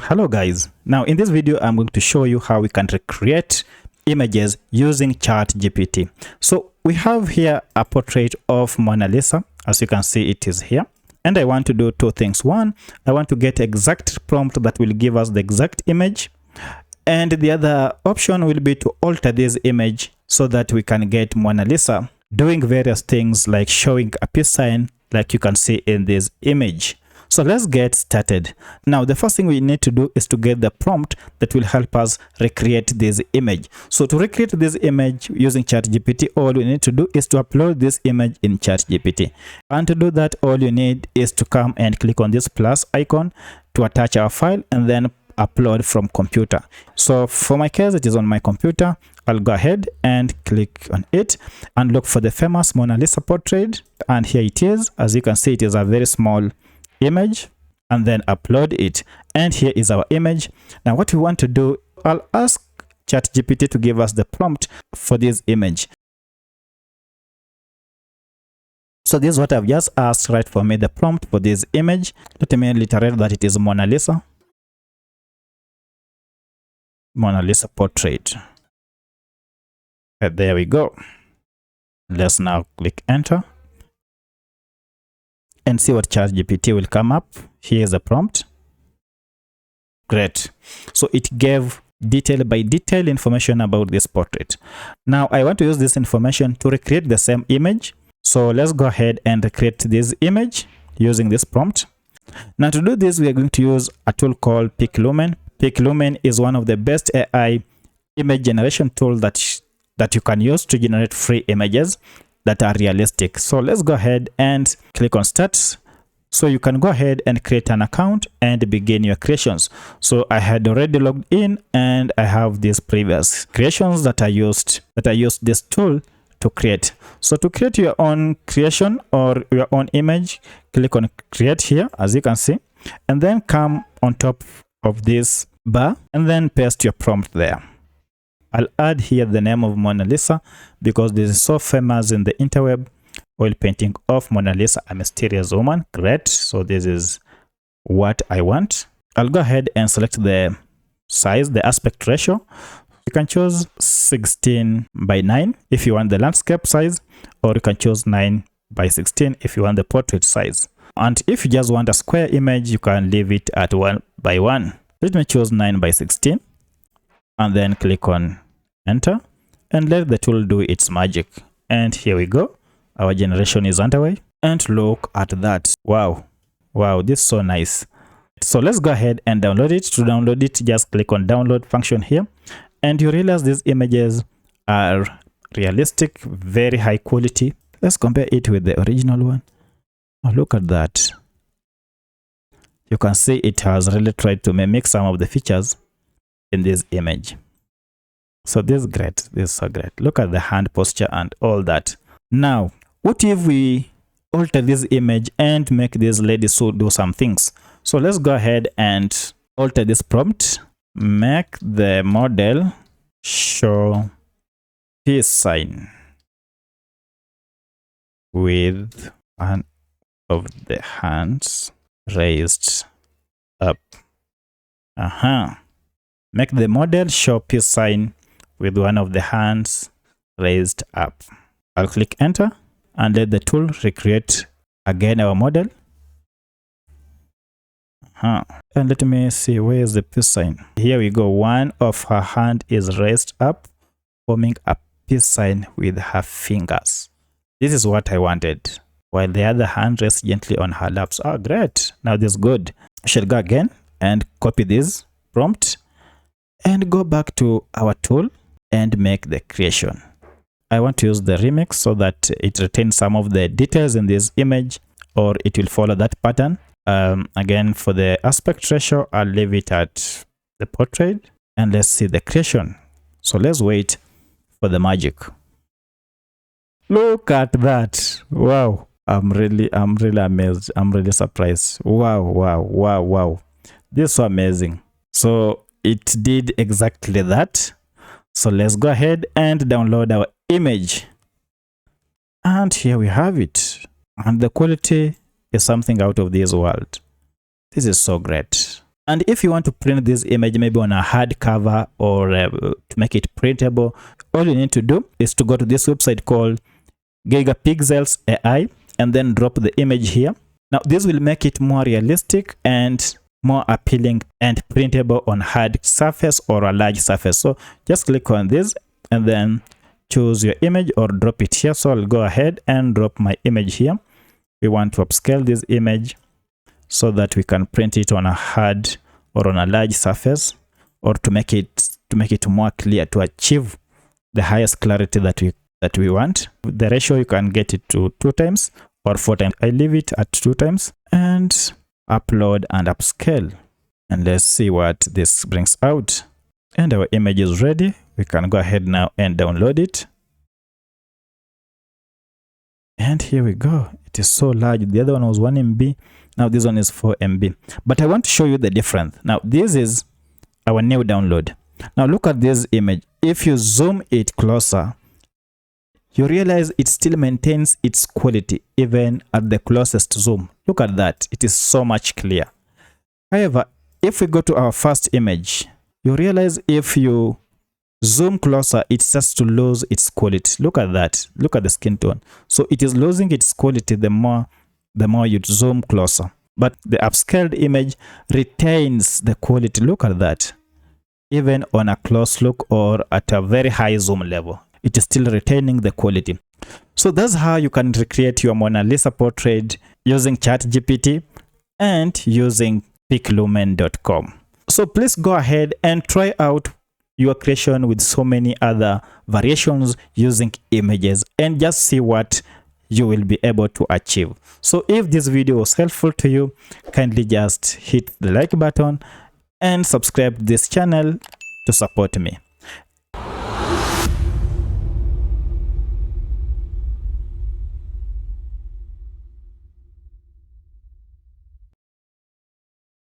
Hello guys, now in this video I'm going to show you how we can recreate images using ChatGPT. So we have here a portrait of Mona Lisa. As you can see, it is here, and I want to do two things. One, I want to get exact prompt that will give us the exact image, and the other option will be to alter this image so that we can get Mona Lisa doing various things like showing a peace sign like you can see in this image. So let's get started. Now, the first thing we need to do is to get the prompt that will help us recreate this image. So to recreate this image using ChatGPT, all we need to do is to upload this image in ChatGPT. And to do that, all you need is to come and click on this plus icon to attach our file and then upload from computer. So for my case, it is on my computer. I'll go ahead and click on it and look for the famous Mona Lisa portrait. And here it is. As you can see, it is a very small image, and then upload it, and here is our image. Now what we want to do, I'll ask ChatGPT to give us the prompt for this image. So this is what I've just asked. Write for me the prompt for this image. Let me iterate that it is Mona Lisa portrait. And there we go. Let's now click enter and see what ChatGPT will come up. Here's the prompt. Great. So it gave detail by detail information about this portrait. Now I want to use this information to recreate the same image. So let's go ahead and recreate this image using this prompt. Now to do this, we are going to use a tool called Pic Lumen. Pic Lumen is one of the best AI image generation tool that you can use to generate free images that are realistic. So let's go ahead and click on start. So you can go ahead and create an account and begin your creations. So I had already logged in and I have these previous creations that I used this tool to create. So to create your own creation or your own image, click on create here, as you can see, and then come on top of this bar and then paste your prompt there. I'll add here the name of Mona Lisa because this is so famous in the interweb. Oil painting of Mona Lisa, a mysterious woman. Great. So this is what I want. I'll go ahead and select the size, the aspect ratio. You can choose 16:9 if you want the landscape size, or you can choose 9:16 if you want the portrait size. And if you just want a square image, you can leave it at 1:1. Let me choose 9:16 and then click on enter and let the tool do its magic. And here we go. Our generation is underway, and look at that. Wow, this is so nice. So let's go ahead and download it. To download it, just click on download function here, and you realize these images are realistic, very high quality. Let's compare it with the original one. Oh, look at that. You can see it has really tried to mimic some of the features in this image. So this is great. This is so great. Look at the hand posture and all that. Now, what if we alter this image and make this lady so do some things? So let's go ahead and alter this prompt. Make the model show peace sign with one of the hands raised up. Make the model show peace sign with one of the hands raised up. I'll click enter and let the tool recreate again our model. And let me see, where is the peace sign? Here we go. One of her hand is raised up, forming a peace sign with her fingers. This is what I wanted, while the other hand rests gently on her laps. Oh, great. Now this is good. I shall go again and copy this prompt and go back to our tool and make the creation. I want to use the remix so that it retains some of the details in this image, or it will follow that pattern. Again, for the aspect ratio, I'll leave it at the portrait, and let's see the creation. So let's wait for the magic. Look at that. Wow. I'm really amazed. I'm really surprised. Wow. This is so amazing. So it did exactly that. So let's go ahead and download our image. And here we have it. And the quality is something out of this world. This is so great. And if you want to print this image maybe on a hardcover or to make it printable, all you need to do is to go to this website called Gigapixels AI and then drop the image here. Now this will make it more realistic and more appealing and printable on hard surface or a large surface. So just click on this and then choose your image or drop it here. So I'll go ahead and drop my image here. We want to upscale this image so that we can print it on a hard or on a large surface, or to make it more clear, to achieve the highest clarity that we want. The ratio, you can get it to 2 times or 4 times. I leave it at 2 times and upload and upscale, and let's see what this brings out. And our image is ready. We can go ahead now and download it. And here we go. It is so large. The other one was 1 MB. Now this one is 4 MB. But I want to show you the difference. Now this is our new download. Now look at this image. If you zoom it closer, you realize it still maintains its quality even at the closest zoom. Look at that. It is so much clear. However, if we go to our first image, you realize if you zoom closer, it starts to lose its quality. Look at that. Look at the skin tone. So it is losing its quality the more you zoom closer. But the upscaled image retains the quality. Look at that. Even on a close look or at a very high zoom level, it is still retaining the quality. So that's how you can recreate your Mona Lisa portrait using ChatGPT and using piclumen.com. So please go ahead and try out your creation with so many other variations using images and just see what you will be able to achieve. So if this video was helpful to you, kindly just hit the like button and subscribe to this channel to support me.